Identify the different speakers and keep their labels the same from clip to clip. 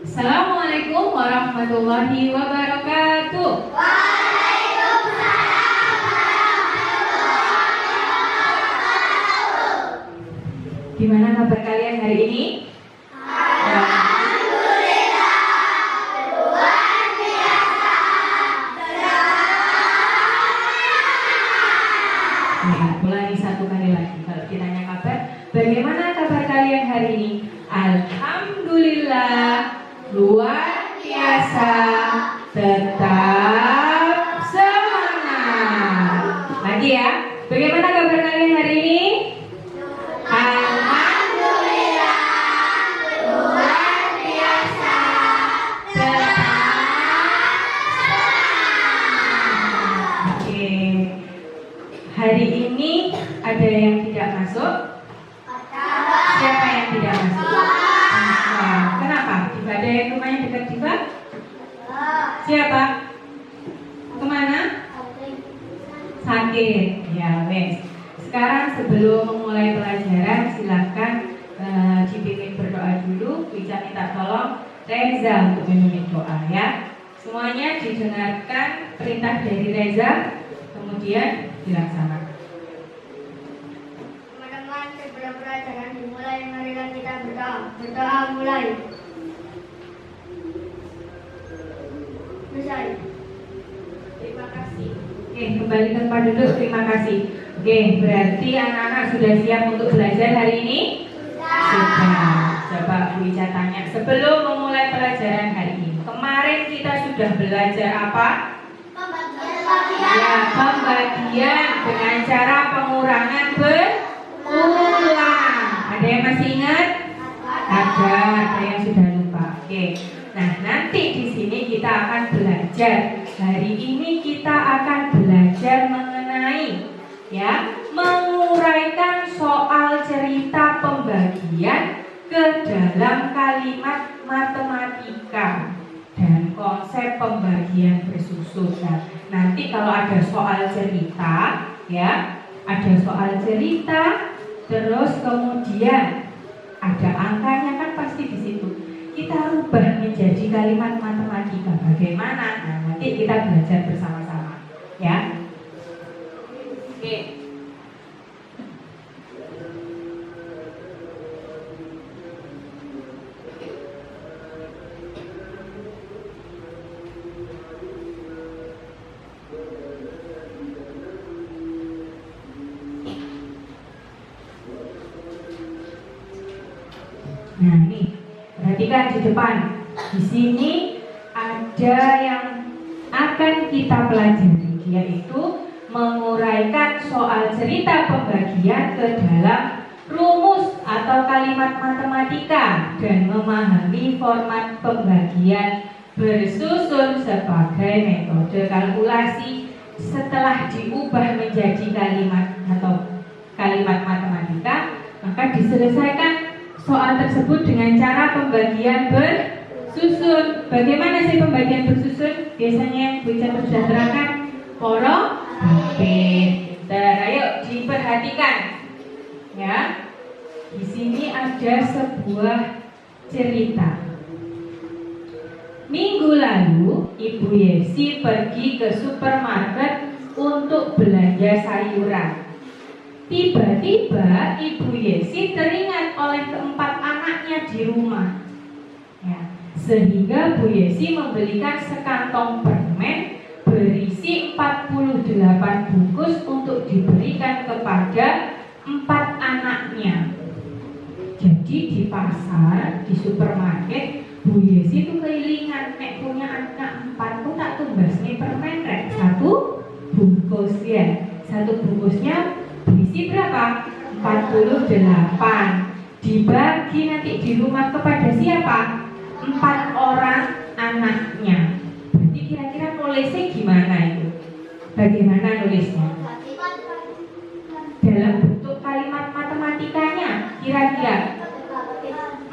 Speaker 1: Assalamualaikum warahmatullahi wabarakatuh. Gimana kabar kalian hari ini? Ulangi satu kali lagi. Kalau ditanya kabar, bagaimana kabar kalian hari ini? Alhamdulillah, luar biasa, tetap semangat. Lagi ya, bagaimana kabar kalian hari ini? Alhamdulillah, luar biasa, tetap semangat. Oke. Hari ini ada yang tidak masuk? Siapa yang tidak masuk? Kenapa? Ada yang rumahnya dekat Diva? Siapa? Kemana? Sakit. Ya, wes. Sekarang sebelum memulai pelajaran, silakan dipimpin berdoa dulu. Bisa minta tolong Reza untuk memimpin doa ya. Semuanya didengarkan perintah dari Reza, kemudian dilaksanakan.
Speaker 2: Teman-teman, sebelum pelajaran dimulai, marilah kita berdoa. Berdoa mulai. Selesai.
Speaker 1: Terima kasih. Oke, kembali ke tempat duduk. Terima kasih. Oke, berarti anak-anak sudah siap untuk belajar hari ini? Sudah. Coba Bu Ica tanya, sebelum memulai pelajaran hari ini, kemarin kita sudah belajar apa? Ya, pembagian dengan cara pengurangan berulang. Ada yang masih ingat? Ada yang sudah lupa. Oke. Nah, nanti di sini kita akan belajar. Hari ini kita akan belajar mengenai menguraikan soal cerita pembagian ke dalam kalimat matematika dan konsep pembagian bersusun. Nah, nanti kalau ada soal cerita, ada soal cerita, terus kemudian ada angkanya kan pasti di situ. Kita rubah menjadi kalimat matematika. Bagaimana? Nah, nanti kita belajar bersama-sama, ya. Oke. Nah, ini perhatikan di depan. Di sini ada yang akan kita pelajari, yaitu menguraikan soal cerita pembagian ke dalam rumus atau kalimat matematika dan memahami format pembagian bersusun sebagai metode kalkulasi setelah diubah menjadi kalimat atau kalimat matematika, maka diselesaikan soal tersebut dengan cara pembagian bersusun. Bagaimana sih pembagian bersusun? Biasanya yang bisa sudah terangkan. Oke, ayo diperhatikan. Ya, di sini ada sebuah cerita. Minggu lalu, Ibu Yesi pergi ke supermarket untuk belanja sayuran. Tiba-tiba Ibu Yesi teringat oleh keempat anaknya di rumah, sehingga Bu Yesi membelikan sekantong permen berisi 48 bungkus untuk diberikan kepada 4 anaknya. Jadi di pasar, di supermarket, Bu Yesi itu kelilingan, nek punya anak 4 tuh tak tumbas nih permen rek 1 bungkus ya. 1 bungkusnya berisi berapa? 48. Dibagi nanti di rumah kepada siapa? 4 orang anaknya. Berarti kira-kira nulisnya gimana itu? Bagaimana nulisnya? Dalam bentuk kalimat matematikanya kira-kira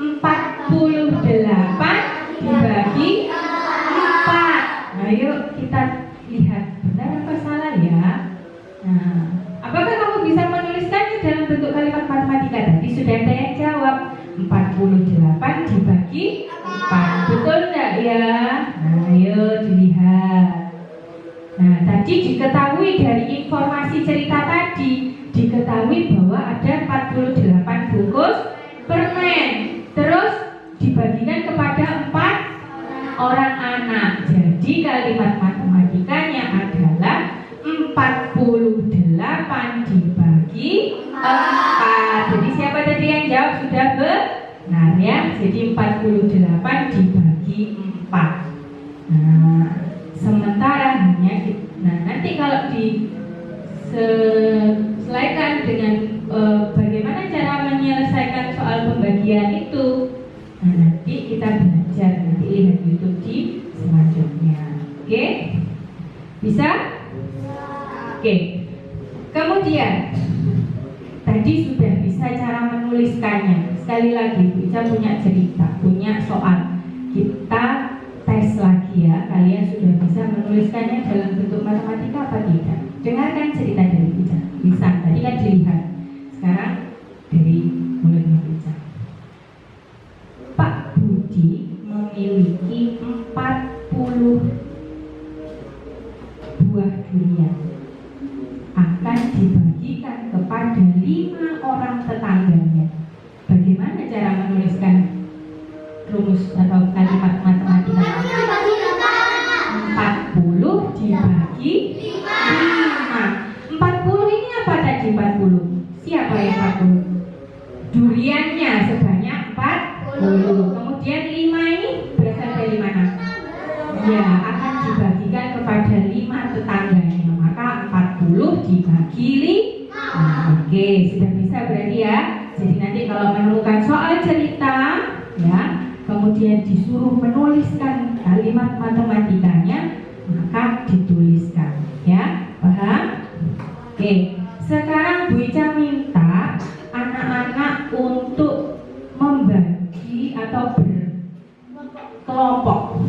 Speaker 1: 48 dibagi 4. Ayo kita lihat benar apa salah ya. Nah, apakah kamu bisa menuliskannya dalam bentuk kalimat matematika? Tadi sudah ada yang jawab 48 dibagi 4. Betul Jadi diketahui dari informasi cerita tadi, diketahui bahwa ada 48 bungkus permen. Terus dibagikan kepada 4 orang anak. Jadi kalimat matematikanya adalah 48 dibagi 4. Jadi siapa tadi yang jawab sudah benar ya. Jadi 48 dibagi 4. Nah, sementara nanti kalau diselesaikan dengan bagaimana cara menyelesaikan soal pembagian itu, nah, nanti kita belajar, nanti lihat YouTube di selanjutnya. Oke? Bisa? Oke. Kemudian tadi sudah bisa cara menuliskannya. Sekali lagi, Bu Ica punya cerita, punya soal. Kita tes lagi ya, kalian sudah bisa menuliskannya dalam bentuk matematika apa tidak? Dengarkan cerita dari Ica. Bisa, tadi kan dilihat. Sekarang dari mulutnya Ica. Pak Budi memiliki 40 buah durian. Akan dibagikan kepada 5 orang tetangganya. Bagaimana cara menuliskan rumus atau kalimat matematika? 40 dibagi 5. 40 ini apa tadi 40? Siapa yang 40? Duriannya sebanyak 40. Kemudian 5 ini berasal dari mana? Ya, akan dibagikan kepada 5 tetangganya. Maka 40 dibagi 5. Oke, sudah bisa berarti ya. Jadi nanti kalau menemukan soal cerita ya, kemudian disuruh menuliskan kalimat matematikanya, maka dituliskan ya. Paham? Oke, sekarang Bu Ica minta anak-anak untuk membagi atau berkelompok.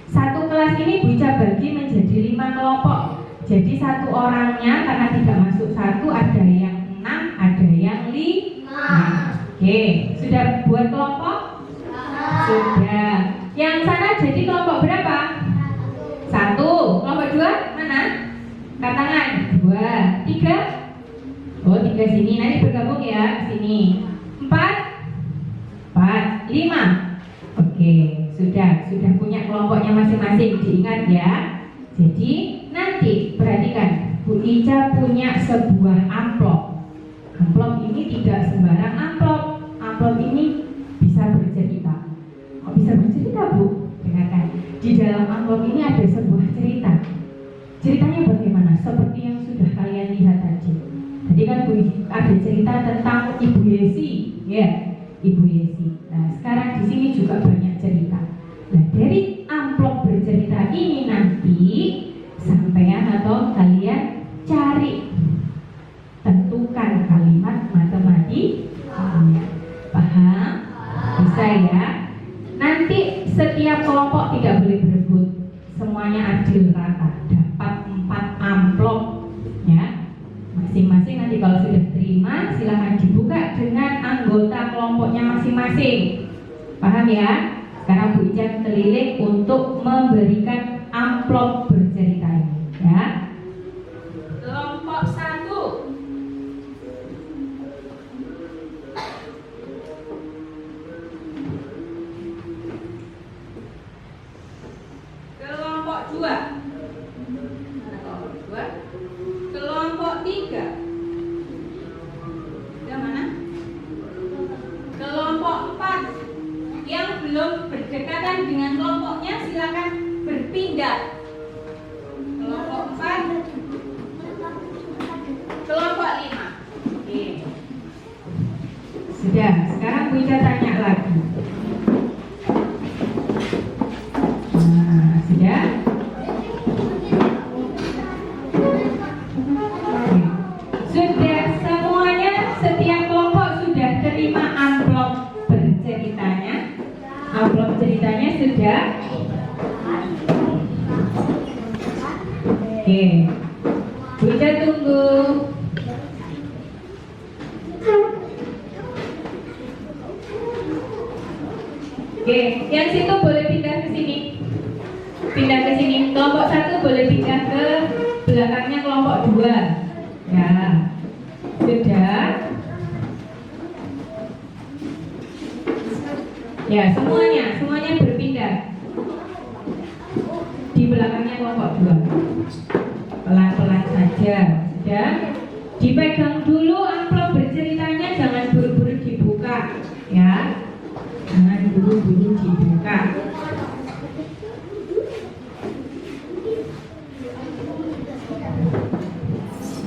Speaker 1: Satu kelas ini Bu Ica bagi menjadi 5 kelompok. Jadi satu orangnya karena tidak masuk satu, ada yang 6, ada yang 5. Oke, sudah buat kelompok? Sudah. Yang sana jadi kelompok berapa? 1. Kelompok 2 mana? Angkat tangan. 2, 3. Oh, 3 sini. Nanti bergabung ya sini. 4, 5. Oke, sudah punya kelompoknya masing-masing. Diingat ya. Jadi nanti perhatikan, Bu Ica punya sebuah amplop. Amplop ini tidak sembarang amplop. Amplop ini bisa bercerita. Oh, bisa bercerita Bu? Dengarkan. Di dalam amplop ini ada sebuah cerita. Ceritanya bagaimana? Seperti yang sudah kalian lihat tadi. Tadi kan Bu, ada cerita tentang Ibu Yesi, ya, Ibu Yesi. Nah, sekarang di sini juga banyak cerita. Nah, dari amplop bercerita ini nanti sampean atau kalian cari, tentukan kalimat matematikanya. Paham? Bisa ya? Nanti setiap kelompok tidak boleh berebut, semuanya adil rata, dapat 4 amplop ya. Masing-masing nanti kalau sudah terima silahkan dibuka dengan anggota kelompoknya masing-masing. Paham ya? Sekarang Bu Ica keliling untuk memberikan amplop bercerita ini ya. Kelompok 1. Kelompok 2. Mana kelompok 2? Kelompok 3. Yang mana? Kelompok 4. Yang belum berdekatan dengan kelompoknya silakan berpindah. Kelompok 4. Kelompok 5. Oke. Sudah, sekarang Bu Ica tanya lagi. Nah, sudah? Sudah semuanya, setiap kelompok sudah terima amplop berceritanya. Amplop ceritanya sudah. Oke, Bu Ica tunggu. Oke, yang situ boleh pindah ke sini. Pindah ke sini. Kelompok 1 boleh pindah ke belakangnya kelompok 2. Ya, sudah. Ya, semuanya berpindah di belakangnya kelompok 2. Pelan-pelan saja. Sudah. Dipegang dulu amplop berceritanya, jangan buru-buru dibuka. Ya, jangan buru-buru dibuka.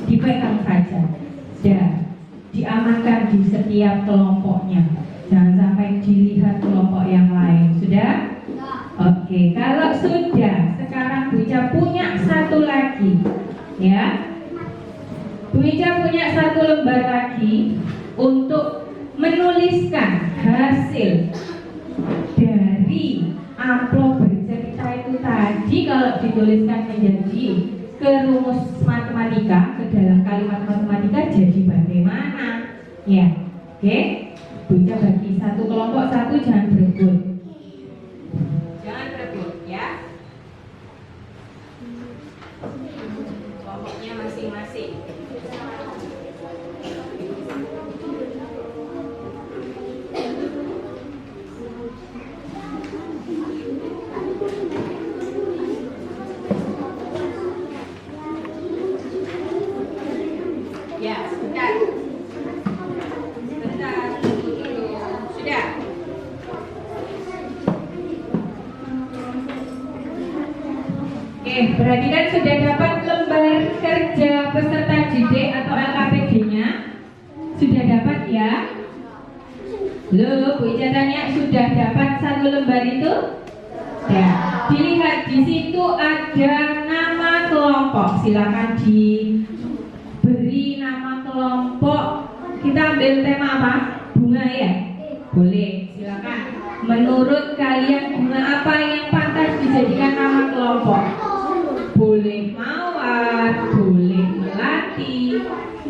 Speaker 1: Dipegang saja. Ya, diamankan di setiap kelompoknya. Jangan sampai dilihat kelompok yang lain. Sudah? Oke, kalau sudah, sekarang Bu Ica punya satu lagi. Ya, Bu Ica punya satu lembar lagi untuk menuliskan hasil dari amplop bercerita itu tadi. Kalau dituliskan menjadi ke rumus matematika, ke dalam kalimat matematika, jadi bagaimana? Ya, oke. Bu Ica bagi satu kelompok satu, jangan berebut. Jangan berebut, ya. Kelompoknya masing-masing. Ya, sebentar. Sebentar, tunggu dulu. Sudah. Oke, berarti kan sudah dapat lembar kerja peserta didik atau LKPD-nya? Sudah dapat ya? Loh, Bu Ica tanya, sudah dapat satu lembar itu? Ya, dilihat di situ ada nama kelompok. Silakan diberi nama kelompok. Kita ambil tema apa? Bunga ya? Boleh, silakan. Menurut kalian bunga apa yang pantas dijadikan nama kelompok? Boleh mawar, boleh melati,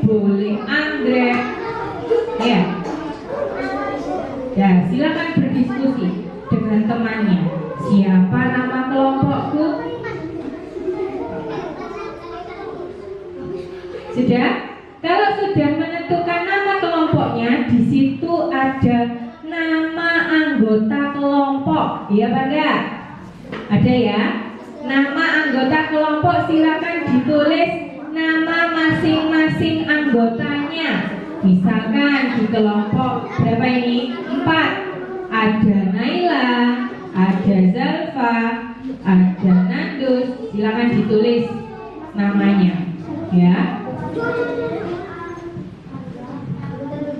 Speaker 1: boleh anggrek. Ya. Ya, silakan berdiskusi dengan temannya. Siapa nama kelompokku? Sudah? Kalau sudah menentukan nama kelompoknya, di situ ada nama anggota kelompok. Iya Pak enggak? Ada ya? Nama anggota kelompok, silakan ditulis nama masing-masing anggotanya. Misalkan di kelompok berapa ini? 4. Ada Naila, ada Zalfa, ada Nandus. Silakan ditulis namanya, ya.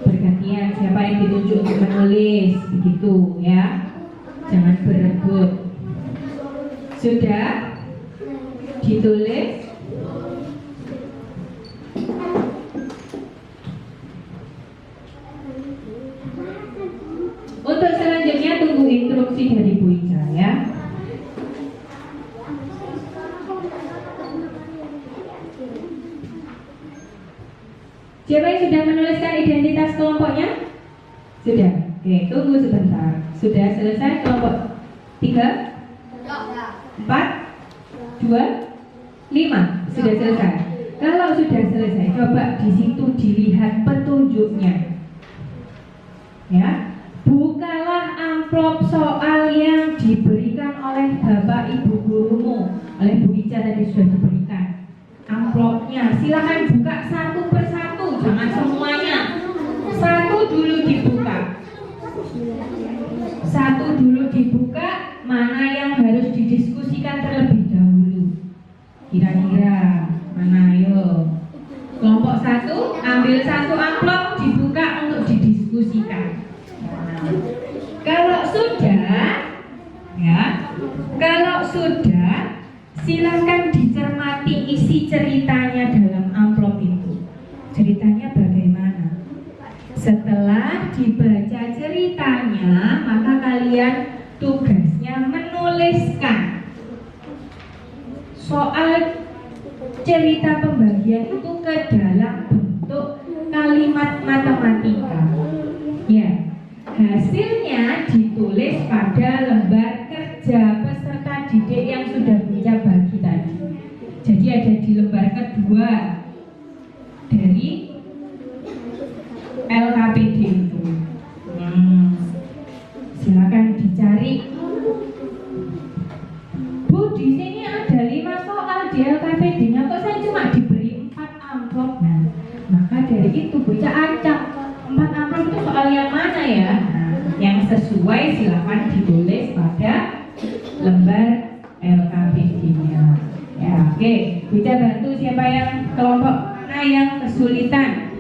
Speaker 1: Bergantian siapa yang ditunjuk untuk menulis, begitu ya. Jangan berebut. Sudah ditulis. Untuk selanjutnya tunggu instruksi dari Bu Ica ya. Siapa yang sudah menuliskan identitas kelompoknya? Sudah. Oke, tunggu sebentar. Sudah selesai kelompok 3, 4, 2, 5. Sudah selesai. Kalau sudah selesai, coba di situ dilihat petunjuknya. Ya. Bukalah amplop soal yang diberikan oleh Bapak Ibu gurumu. Oleh Bu Ica tadi sudah diberikan amplopnya. Silakan buka satu persatu, jangan semuanya. Satu dulu dibuka. Satu dulu dibuka, mana yang harus didiskusikan terlebih dahulu. Kira-kira mana, ayo. Kelompok 1, ambil satu amplop, dibuka untuk didiskusikan. Kalau sudah, silakan dicermati isi ceritanya dalam amplop itu. Ceritanya bagaimana? Setelah dibaca ceritanya, maka kalian tugasnya menuliskan soal cerita pembagian itu ke dalam bentuk kalimat matematika. Ya. Hasilnya ditulis pada lembar kerja peserta didik yang sudah Bu Ica bagi tadi. Jadi ada di lembar dari LKPD itu. Silakan dicari. Bu, di sini ada 5 soal di LKPD-nya, kok saya cuma diberi 4 amplop. Nah, maka dari itu bocah acak, 4 amplop itu soal yang mana ya? Nah, yang sesuai silakan ditulis pada lembar LKPD-nya. Ya, oke. Bisa bantu siapa yang kelompok mana yang kesulitan?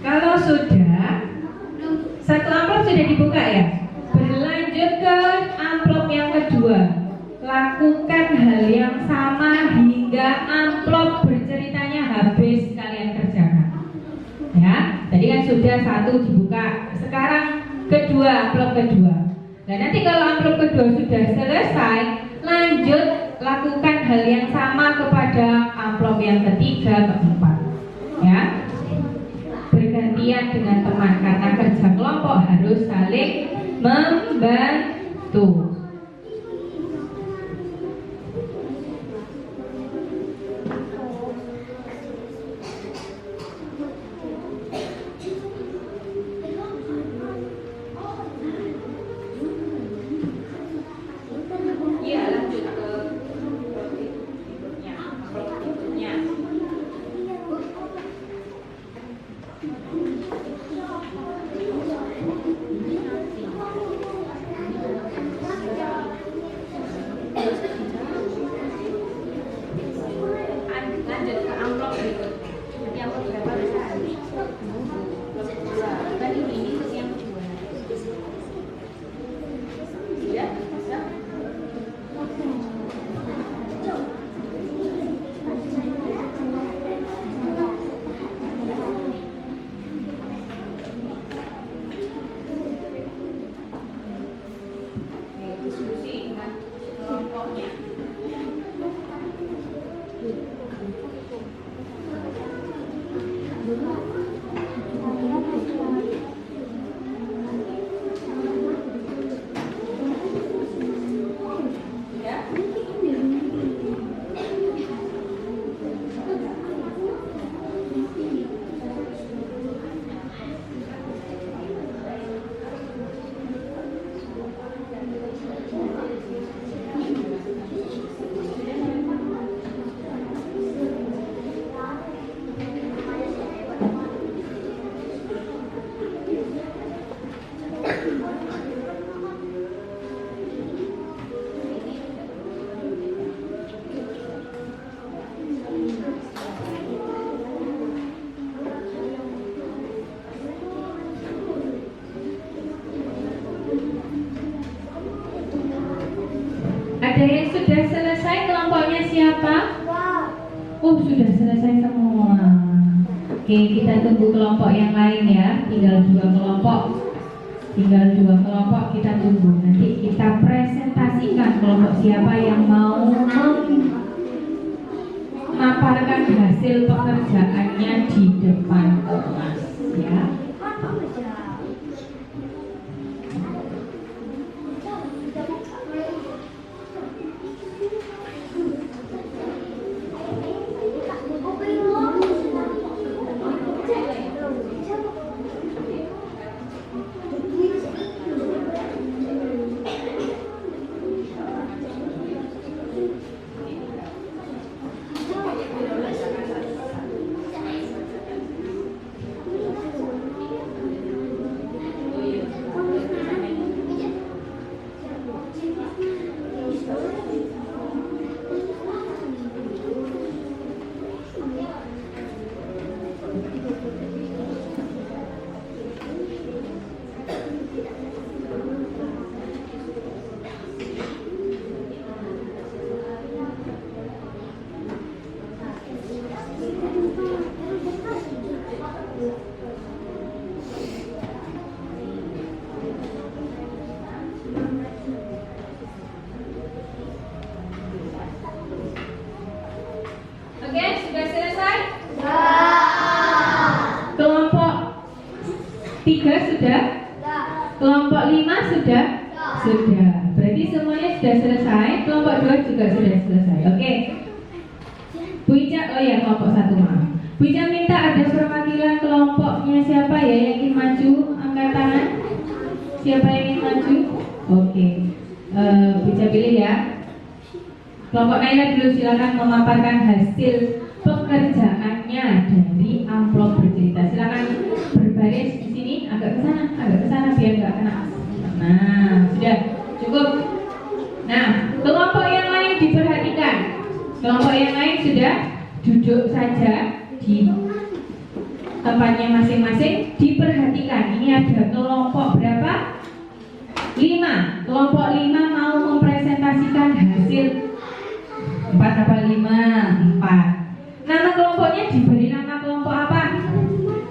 Speaker 1: Kalau sudah, satu amplop sudah dibuka ya. Berlanjut ke amplop yang kedua. Lakukan hal yang sama hingga amplop berceritanya habis kalian kerjakan. Ya, tadi kan sudah satu dibuka. Sekarang kedua, amplop kedua. Nah, nanti kalau amplop kedua sudah selesai, lanjut lakukan hal yang sama kepada amplop yang ketiga, keempat. Ya. Bergantian dengan teman karena kerja kelompok harus saling membantu. Ya, lanjut ke berikutnya. Lanjut ke amplop berikutnya. Nanti amplop berapa bisa? Tadi ini terus yang kedua. Ya, bisa. Diskusi dengan kelompoknya. Ada yang sudah selesai kelompoknya siapa? Oh, sudah selesai semua. Oke, kita tunggu kelompok yang lain ya. Tinggal 2 kelompok. Kita tunggu. Nanti kita presentasikan kelompok siapa yang mau memaparkan hasil pekerjaannya di depan kelas ya. sudah? Sudah. Berarti semuanya sudah selesai. Kelompok 2 juga sudah selesai. Oke. Bu Ica, oh ya kelompok 1 maaf. Bu Ica minta ada perwakilan kelompoknya siapa ya yang ingin maju? Angkat tangan. Siapa yang ingin maju? Oke. Bu Ica pilih ya. Kelompok Naila dulu silakan memaparkan hasil pekerjaannya dari amplop bercerita. Silakan berbaris di sini agak ke sana biar nggak kena. Nah, sudah cukup. Nah, kelompok yang lain diperhatikan. Kelompok yang lain sudah duduk saja di tempatnya masing-masing. Diperhatikan. Ini ada kelompok berapa? 5. Kelompok 5 mau mempresentasikan hasil 4 apa 5? 4. Nama kelompoknya diberi nama kelompok apa?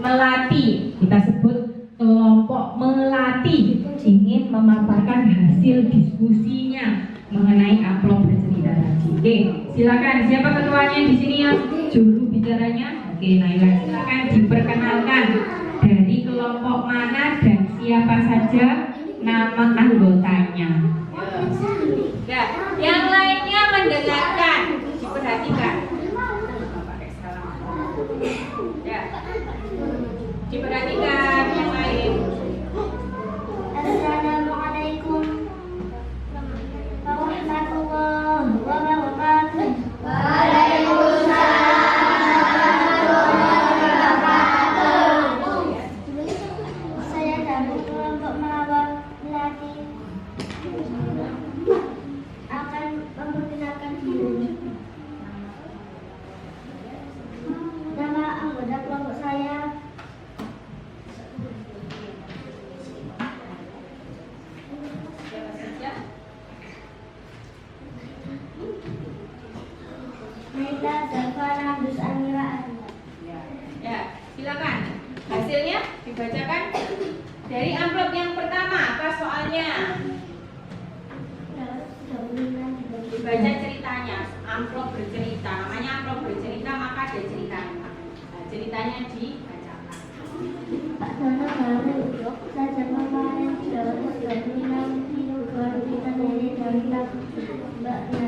Speaker 1: Melati. Kita sebut kelompok melati, ingin memaparkan hasil diskusinya mengenai amplop bercerita tadi. Oke, silakan. Siapa ketuanya di sini yang juru bicaranya? Oke, Naila, silakan diperkenalkan dari kelompok mana dan siapa saja nama anggotanya. Ya, yang lainnya mendengarkan, diperhatikan. Ya, diperhatikan yang lain.
Speaker 2: Assalamualaikum warahmatullahi wabarakatuh. Saya dari kelompok melati akan memperkenalkan diri. Nama anggota kelompok saya Naila Zafara Abdus Amira.
Speaker 1: Ya, silakan. Hasilnya dibacakan dari amplop yang pertama. Apa soalnya? Dibaca ceritanya. Amplop bercerita. Namanya amplop bercerita, maka ada ceritanya. Nah, ceritanya dibacakan.
Speaker 2: Pak Dono baru saja memanen 336 kilogram ikan lele dan tambaknya.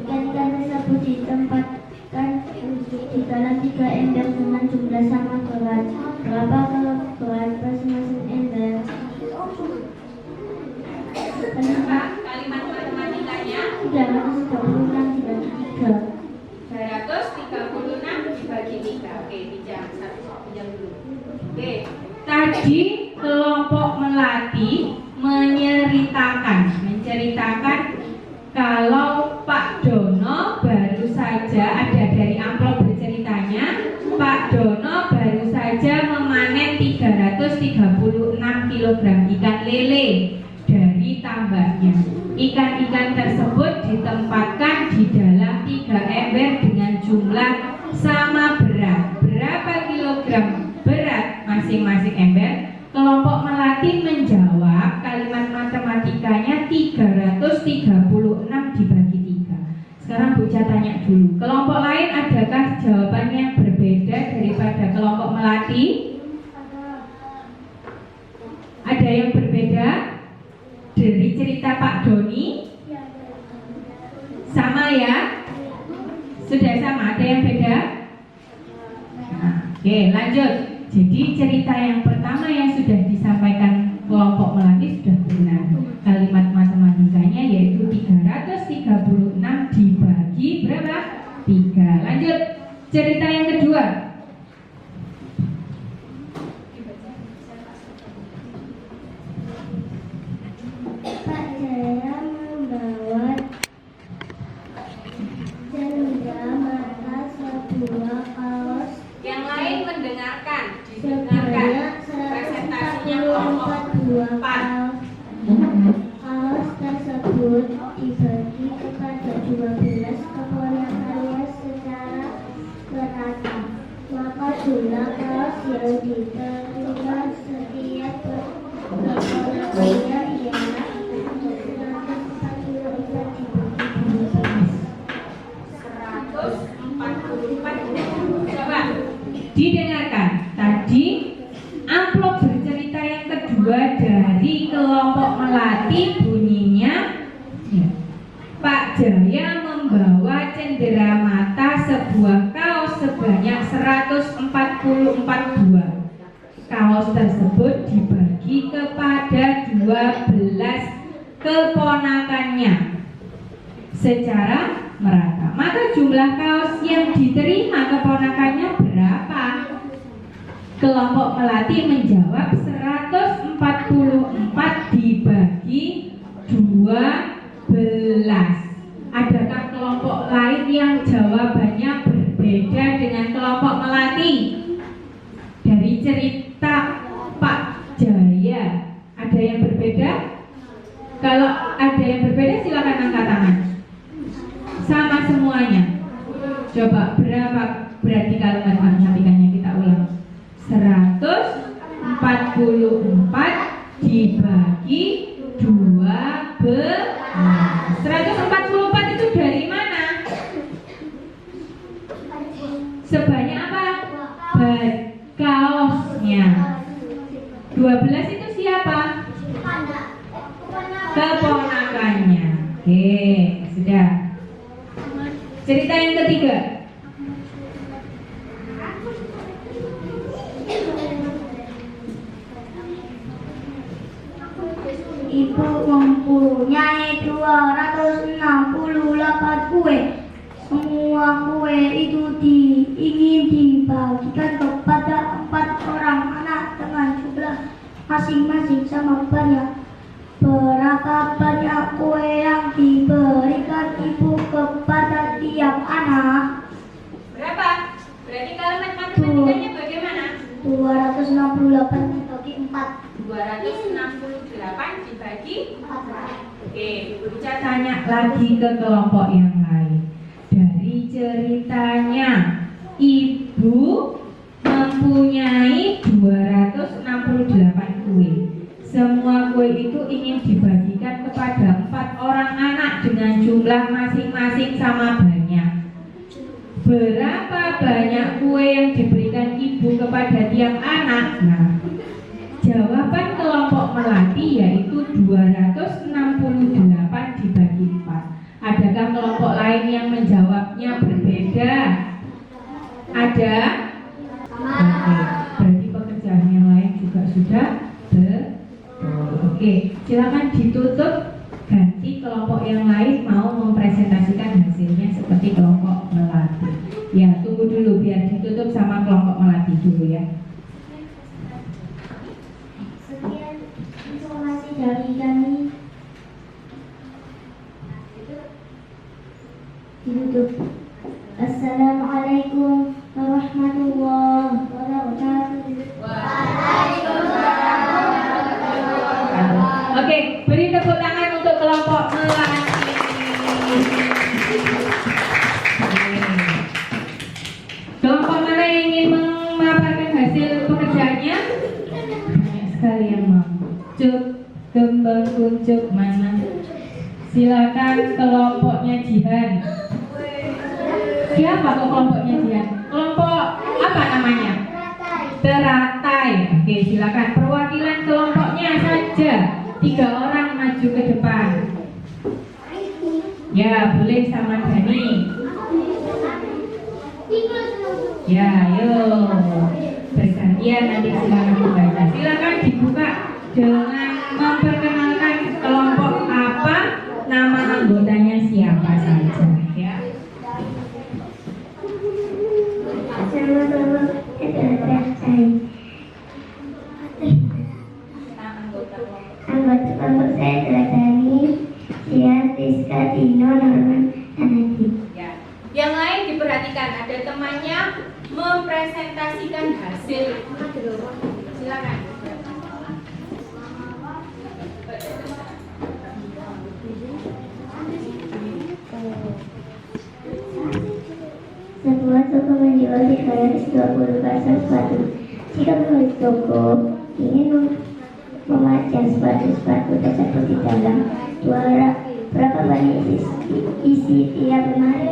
Speaker 2: Ikan-ikan tersebut ditempatkan di dalam 3 ember dengan jumlah sama berat. Berapa berat masing-masing ember?
Speaker 1: Berapa kalimat matematikanya?
Speaker 2: 336 dibagi 3.
Speaker 1: 336 dibagi 3. Oke, pinjam dulu. Oke, tadi kelompok melati menceritakan kalau Pak Dono baru saja ada dari amplop berceritanya. Pak Dono baru saja memanen 336 kg ikan lele dari tambaknya. Ikan-ikan tersebut ditempatkan di dalam 3 ember dengan jumlah sama berat. Berapa kilogram berat masing-masing ember? Kelompok melati menjawab kalimat matematikanya 336 dibagi 3. Sekarang Bu Ica tanya dulu, kelompok lain adakah jawabannya yang berbeda daripada kelompok melati? Ada yang berbeda dari cerita Pak Doni? Sama ya? Sudah sama, ada yang beda? Nah, oke, lanjut. Jadi cerita yang pertama yang sudah disampaikan kelompok melati sudah benar. Kalimat matematikanya yaitu 336 dibagi berapa? 3. Lanjut. Cerita yang kedua.
Speaker 2: Pak Jaya membawa jendela mata sebuah kaos
Speaker 1: Yang lain mendengarkan,
Speaker 2: sebanyak
Speaker 1: presentasinya kelompok
Speaker 2: 142 kaos. Kaos tersebut dibagi kepada
Speaker 1: Jaya membawa cenderamata sebuah kaos sebanyak 144 buah. Kaos tersebut dibagi kepada 12 keponakannya secara merata. Maka jumlah kaos yang diterima keponakannya berapa? Kelompok melati menjawab 144 dibagi 12. Adakah kelompok lain yang jawabannya berbeda dengan kelompok melati? Dari cerita Pak Jaya, ada yang berbeda? Kalau ada yang berbeda silakan angkat tangan. Sama semuanya. Coba berapa berarti kalau matematikanya kita ulang? 144 dibagi 12. 144 itu dari mana? Sebanyak apa? Kaosnya. 12 itu siapa? Keponakannya. Oke, sudah. Cerita yang ketiga.
Speaker 2: Ibu mempunyai 268 kue. Semua kue itu ingin dibagikan kepada 4 orang anak dengan jumlah masing-masing sama banyak. Berapa banyak kue yang diberikan ibu kepada tiap anak?
Speaker 1: Berapa? Berarti kalau matematikanya bagaimana?
Speaker 2: 268 dibagi 4.
Speaker 1: 268 dibagi 4. Oke, Ibu Ica tanya lagi ke kelompok yang lain. Dari ceritanya, Ibu mempunyai 268 kue. Semua kue itu ingin dibagikan kepada 4 orang anak dengan jumlah masing-masing sama banyak. Berapa banyak kue yang diberikan ibu kepada tiap anak? Nah, jawaban kelompok melati yaitu 268 dibagi 4. Adakah kelompok lain yang menjawabnya berbeda? Ada? Oke, berarti pekerjaan yang lain juga sudah betul. Oke, silakan ditutup. Ganti kelompok yang lain mau mempresentasikan hasilnya seperti kelompok melati. Ya, tunggu dulu biar ditutup sama kelompok melati dulu ya.
Speaker 2: Sekian informasi dari kami. Ditutup. Assalamualaikum warahmatullahi wabarakatuh.
Speaker 1: Oke, beri tepuk tangan untuk kelompok melati. Kelompok mana yang ingin memaparkan hasil pekerjaannya? Banyak sekali yang mau. Cuk, kembang kuncup mana? Silakan kelompoknya Jihan. Siapa kok kelompoknya Jihan? Kelompok apa namanya? Teratai. Oke, silakan perwakilan kelompoknya saja. 3 orang maju ke depan. Ya, boleh sama Dani. Ya, ayo. Bergantian nanti silakan membaca. Silakan dibuka dengan memperkenalkan kelompok apa, nama anggotanya siapa saja. Ya.
Speaker 2: Sama-sama teratai. Anggota kelompok saya adalah Dani, Sian, Rizka, Dino, Norman, dan Hadi.
Speaker 1: Ya. Yang lain diperhatikan, ada temannya mempresentasikan hasil. Silakan.
Speaker 2: Sebuah toko menjual 320 pasang sepatu. Jika pemilik toko ingin memajang sepatu-sepatu tersebut di dalam berapa banyak isi tiap lemari?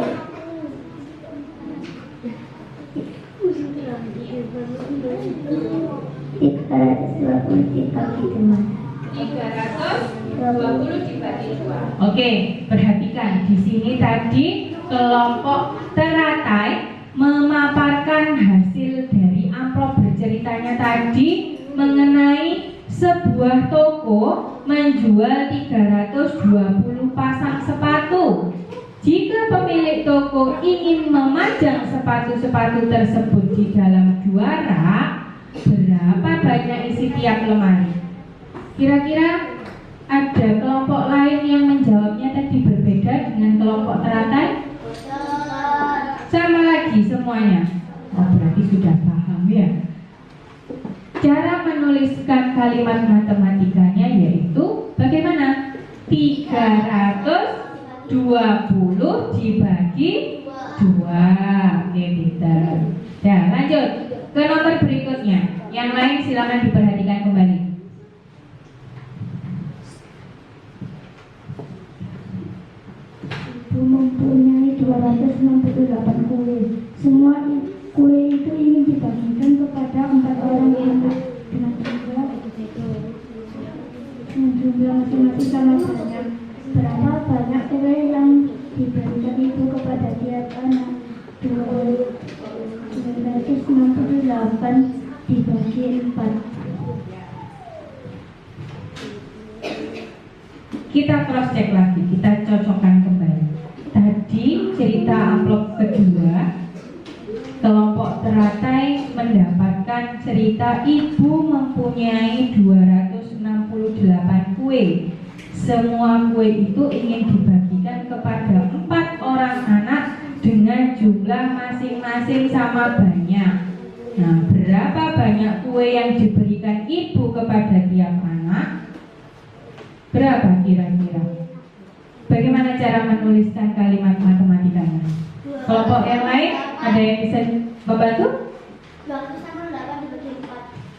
Speaker 2: Tiga 320 dibagi 2.
Speaker 1: 320 20 dibagi 2. Oke, perhatikan di sini tadi kelompok teratai memaparkan hasil dari amplop berceritanya tadi mengenai sebuah toko menjual 320 pasang sepatu. Jika pemilik toko ingin memajang sepatu-sepatu tersebut di dalam juara, berapa banyak isi tiap lemari? Kira-kira ada kelompok lain yang menjawabnya tadi berbeda dengan kelompok teratai? Sama lagi semuanya. Oh, berarti sudah paham ya. Cara menuliskan kalimat matematikanya yaitu bagaimana? 320 dibagi 2. Oke, pintar. Ya, lanjut ke nomor berikutnya. Yang lain silakan diperhatikan kembali.
Speaker 2: Ibu mempunyai 268 kue. Semua kue itu ingin dibagikan kepada 4 orang anak dengan jumlah masing-masing sama banyak. Berapa banyak kue yang diberikan ibu kepada tiap anak? 268 dibagi 4.
Speaker 1: Kita cross check lagi, kita cocokkan kembali. Tadi cerita amplop kedua, kelompok teratai mendapatkan cerita ibu mempunyai 268 kue. Semua kue itu ingin dibagikan kepada 4 orang anak dengan jumlah masing-masing sama banyak. Nah, berapa banyak kue yang diberikan ibu kepada tiap anak? Berapa kira-kira? Bagaimana cara menuliskan kalimat matematikanya? Kelompok yang lain ada yang bisa membantu?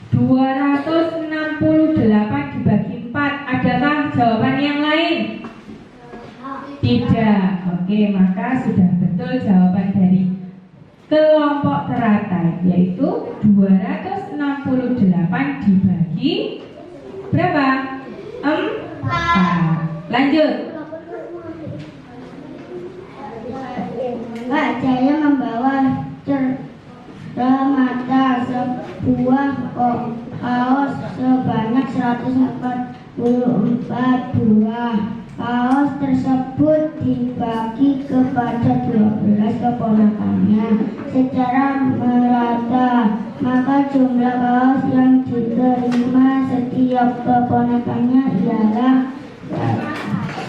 Speaker 1: 268 dibagi 4. Adakah jawaban yang lain? Tidak. Oke, maka sudah betul jawaban dari kelompok teratai, yaitu 268 dibagi berapa? 4. Lanjut.
Speaker 2: Pak Jaya membawa cermata sebuah kaos sebanyak 144 buah. Kaos tersebut dibagi kepada 12 keponakannya secara merata. Maka jumlah kaos yang diterima setiap keponakannya ialah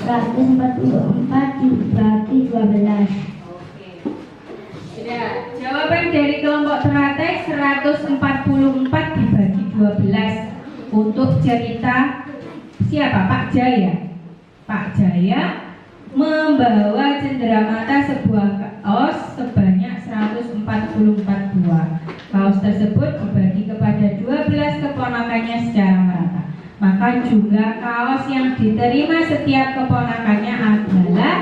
Speaker 2: 144 dibagi 12.
Speaker 1: Sudah. Jawaban dari kelompok teratai 144 dibagi 12 untuk cerita siapa? Pak Jaya. Pak Jaya membawa cenderamata sebuah kaos sebanyak 144 buah. Kaos tersebut dibagi kepada 12 keponakannya secara merata. Maka jumlah kaos yang diterima setiap keponakannya adalah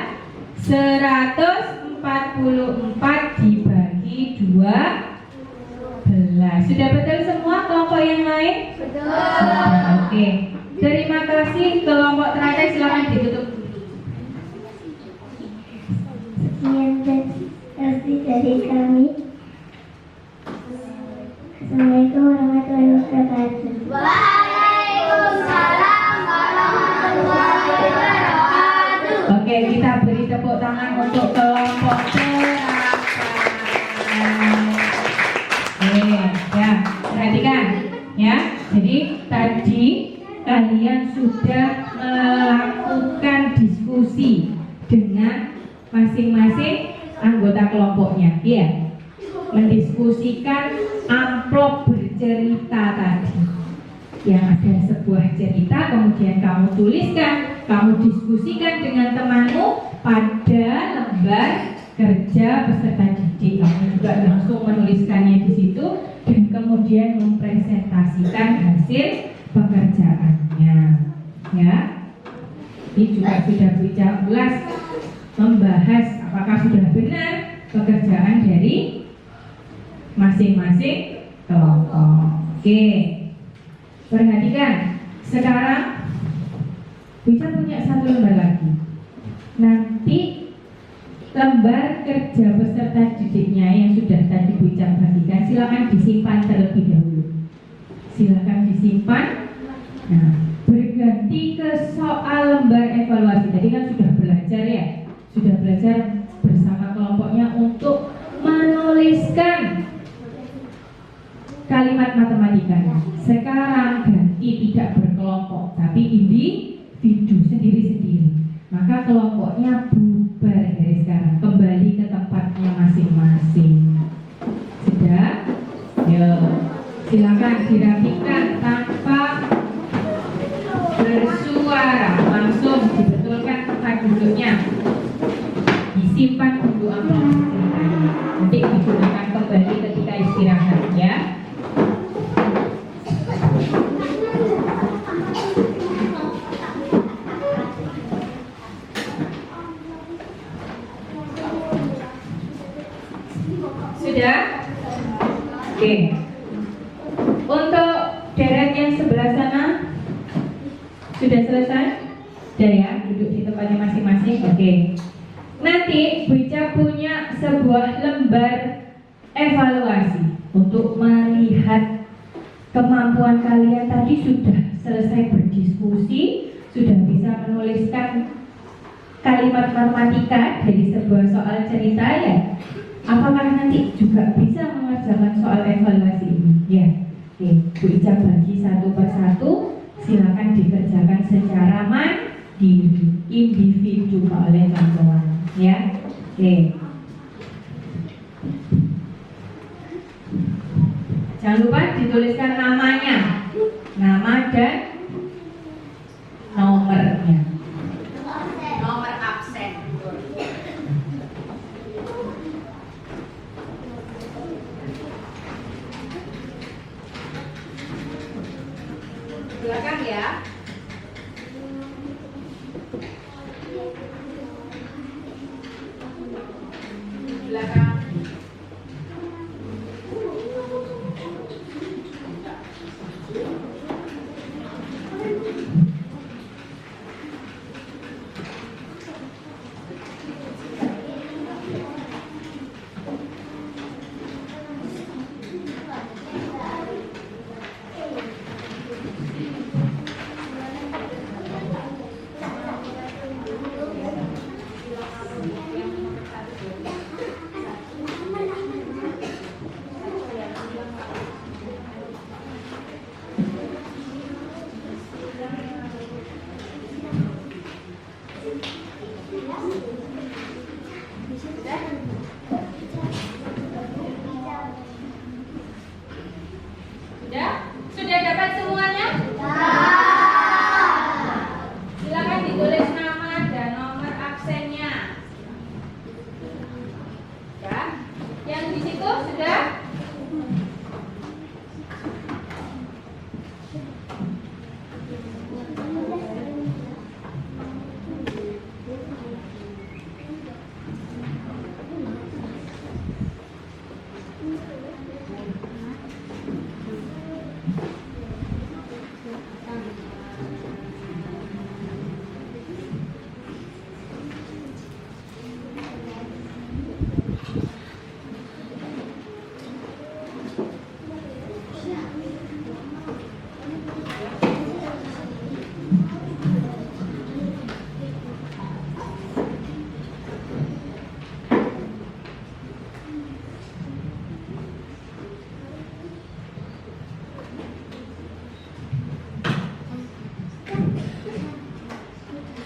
Speaker 1: 144 dibagi 12. Sudah betul semua kelompok yang lain?
Speaker 2: Betul.
Speaker 1: Oke. Terima kasih kelompok teratai, silakan ditutup.
Speaker 2: Sekian kasih dari kami. Assalamualaikum warahmatullahi wabarakatuh.
Speaker 3: Waalaikumsalam warahmatullahi wabarakatuh.
Speaker 1: Oke, kita beri tepuk tangan untuk kelompok teratai. Ya, perhatikan ya. Jadi tadi kalian sudah melakukan diskusi dengan masing-masing anggota kelompoknya, ya, mendiskusikan amplop bercerita tadi. Yang ada sebuah cerita, kemudian kamu tuliskan, kamu diskusikan dengan temanmu pada lembar kerja peserta didik. Kamu juga langsung menuliskannya di situ dan kemudian mempresentasikan hasil pekerjaannya, ya. Ini juga sudah jelas membahas apakah sudah benar pekerjaan dari masing-masing kelompok. Oke, perhatikan sekarang Bu Ica punya satu lembar lagi. Nanti lembar kerja peserta didiknya yang sudah tadi Bu Ica bagikan silakan disimpan terlebih dahulu. Silakan disimpan. Nah, berganti ke soal lembar evaluasi. Tadi kan sudah belajar ya, sudah belajar bersama kelompoknya untuk menuliskan kalimat matematika. Sekarang ganti tidak berkelompok, tapi individu sendiri-sendiri. Maka kelompoknya bubar dari sekarang, kembali ke tempatnya masing-masing. Sudah? Yo, silakan dirapikan tanpa bersuara, langsung dibetulkan tempat duduknya. Disimpan dulu amplop ceritanya. Nanti digunakan kembali ketika istirahat ya. Sudah? Oke. Untuk deret yang sebelah sana sudah selesai? Sudah ya, duduk di tempatnya masing-masing. Oke. Nanti Bu Ica punya sebuah lembar evaluasi untuk melihat kemampuan kalian. Tadi sudah selesai berdiskusi, sudah bisa menuliskan kalimat matematika dari sebuah soal cerita ya. Apakah nanti juga bisa mengerjakan soal evaluasi ini? Ya. Oke, Bu Ica bagi satu persatu. Silakan dikerjakan secara mandiri, individu oleh kawan-kawan. Ya, oke. Jangan lupa dituliskan namanya, nama dan nomornya.
Speaker 3: Nomor absen. Belakang ya. Belakang. Sudah? Sudah dapat semuanya? Silakan ditulis nama dan nomor absennya. Ya. Yang di situ sudah?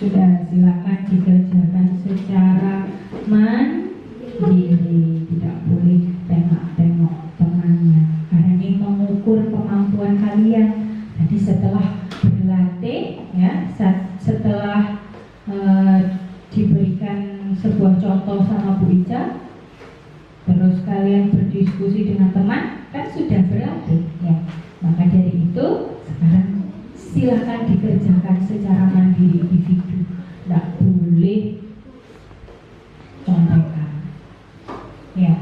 Speaker 3: Sudah, silakan dikerjakan secara mandiri, tidak boleh tengok-tengok temannya karena ini mengukur kemampuan kalian. Jadi setelah berlatih ya, setelah diberikan sebuah contoh sama Bu Ica, terus kalian berdiskusi dengan teman, kan sudah berlatih ya. Maka dari itu sekarang silakan dikerjakan secara mandiri individu, tidak boleh contekan. Ya.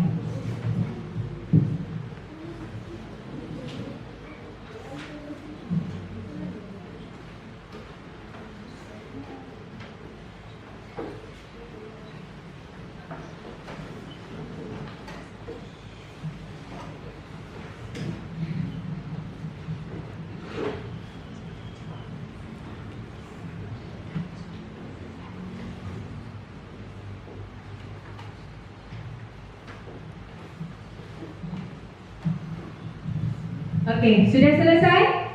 Speaker 3: Oke, sudah selesai?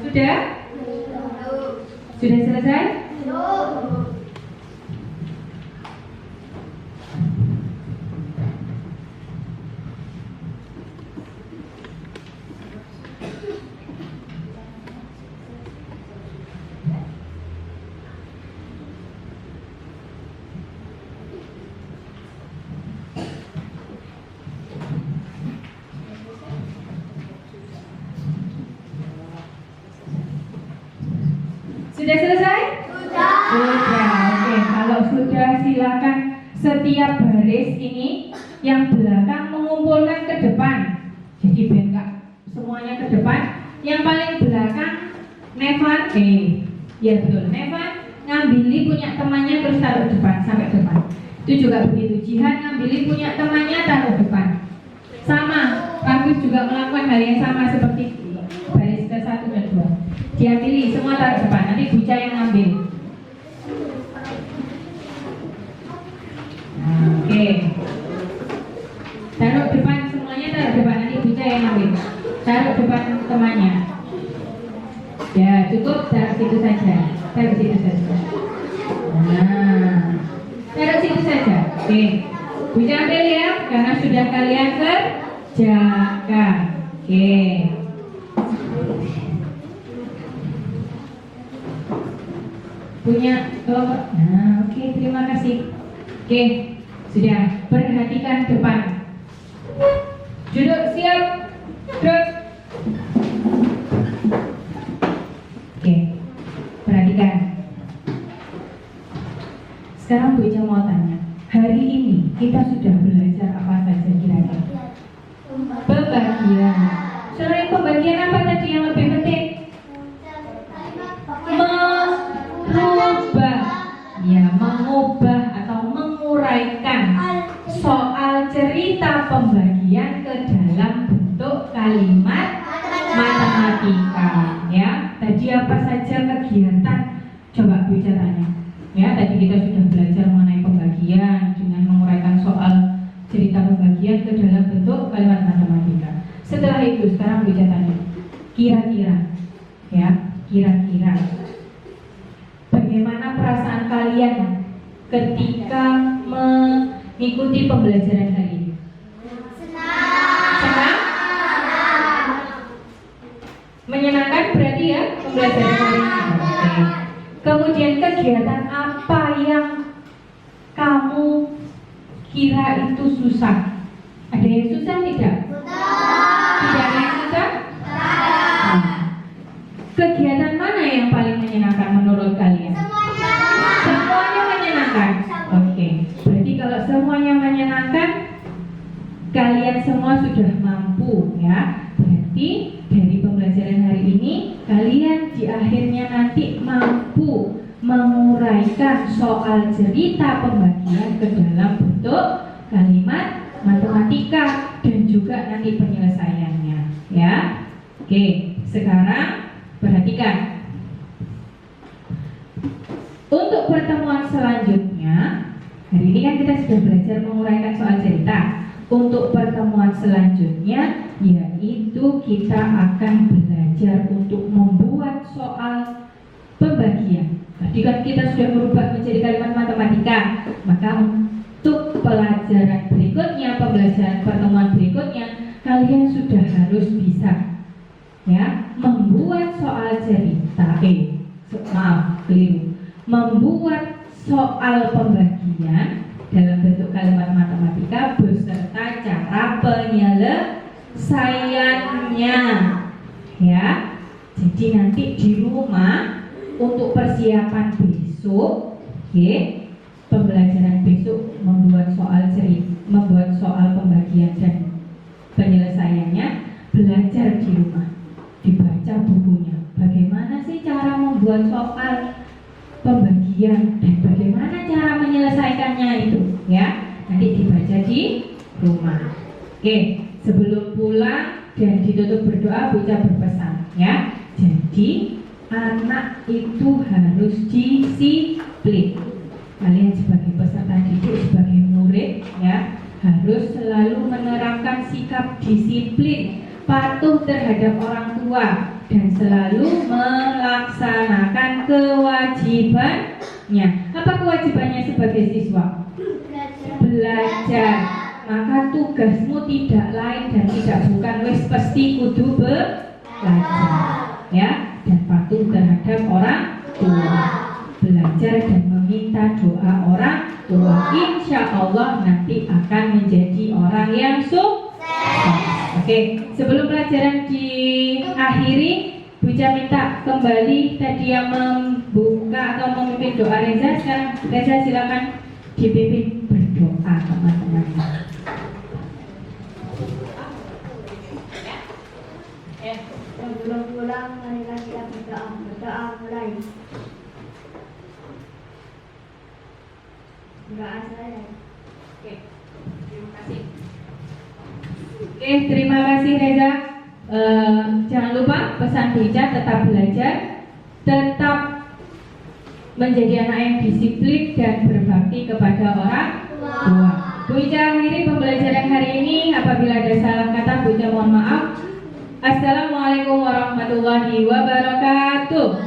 Speaker 3: Sudah? Sudah selesai? Sudah selesai? Sudah. Oke, kalau sudah silakan setiap baris ini yang belakang mengumpulkan ke depan. Jadi biar enggak semuanya ke depan. Yang paling belakang Nevan, ya betul. Nevan ngambili punya temannya terus taruh depan sampai depan. Itu juga begitu. Jihan ngambili punya temannya taruh depan. Sama, Agus juga melakukan hal yang sama seperti baris ke 1 dan 2. Dia pilih semua taruh depan, nanti Buca yang ngambil. Oke. Taruh depan semuanya, taruh depan, nanti Buca yang ngambil. Taruh depan temannya. Ya cukup, taruh situ saja. Taruh situ saja. Nah, taruh situ saja. Oke. Buca ambil ya, karena sudah kalian kerjakan. Oke. Punya kelompok. Nah, oke, terima kasih. Oke, sudah. Perhatikan depan. Duduk, siap. Duduk. Oke, perhatikan. Sekarang Bu Ica mau tanya, hari ini kita sudah belajar apa saja kira-kira? Pembagian. Selain pembagian apa tadi yang lebih penting? Mengubah atau menguraikan soal cerita pembagian ke dalam bentuk kalimat matematika. Ya, tadi apa saja kegiatan? Coba Bu Ica tanya. Ya, tadi kita sudah belajar mengenai pembagian dengan menguraikan soal cerita pembagian ke dalam bentuk kalimat matematika. Setelah itu sekarang Bu Ica tanya, kira-kira, ya, kira-kira bagaimana perasaan kalian ketika mengikuti pembelajaran hari ini? Senang? Menyenangkan berarti ya pembelajaran hari ini. Oke. Kemudian kegiatan apa yang kamu kira itu susah? Ada yang susah tidak? Tidak ada yang susah? Kegiatan mana yang paling menyenangkan menurut kalian? Semuanya menyenangkan. Oke. Berarti kalau semuanya menyenangkan, kalian semua sudah mampu ya. Berarti dari pembelajaran hari ini kalian di akhirnya nanti mampu menguraikan soal cerita pembagian ke dalam bentuk kalimat matematika dan juga nanti penyelesaiannya ya. Oke, sekarang perhatikan. Untuk pertemuan selanjutnya, hari ini kan kita sudah belajar menguraikan soal cerita. Untuk pertemuan selanjutnya, yaitu kita akan belajar untuk membuat soal pembagian. Tadi kan kita sudah merubah menjadi kalimat matematika. Maka untuk pelajaran berikutnya, pembelajaran pertemuan berikutnya, kalian sudah harus bisa ya membuat soal cerita. Membuat soal pembagian dalam bentuk kalimat matematika beserta cara penyelesaiannya ya. Jadi nanti di rumah untuk persiapan besok, pembelajaran besok membuat soal cerita, membuat soal pembagian dan penyelesaiannya, belajar di rumah, dibaca bukunya. Bagaimana sih cara membuat soal pembagian dan bagaimana cara menyelesaikannya itu ya, nanti dibaca di rumah. Oke, sebelum pulang dan ditutup berdoa, Bu Ica berpesan ya. Jadi anak itu harus disiplin. Kalian sebagai peserta didik, sebagai murid ya, harus selalu menerapkan sikap disiplin
Speaker 1: patuh terhadap orang tua dan selalu melaksanakan kewajibannya. Apa kewajibannya sebagai siswa? Belajar. Maka tugasmu tidak lain dan tidak bukan wis pasti kudu belajar, ya, dan patuh terhadap orang tua, belajar dan meminta doa orang tua. Insya Allah nanti akan menjadi orang yang sukses. Oke, sebelum pelajaran diakhiri, Bu Ica minta kembali tadi yang membuka atau memimpin doa Reza. Sekarang Reza silakan dipimpin berdoa, teman-teman.
Speaker 2: Sebelum pulang, marilah kita berdoa mulai. Doa saya.
Speaker 1: Oke, terima kasih. Oke, terima kasih Reza. Jangan lupa pesan Bu Ica, tetap belajar, tetap menjadi anak yang disiplin dan berbakti kepada orang tua. Bu Ica akhiri pembelajaran hari ini. Apabila ada salah kata, Bu Ica mohon maaf. Assalamualaikum warahmatullahi wabarakatuh.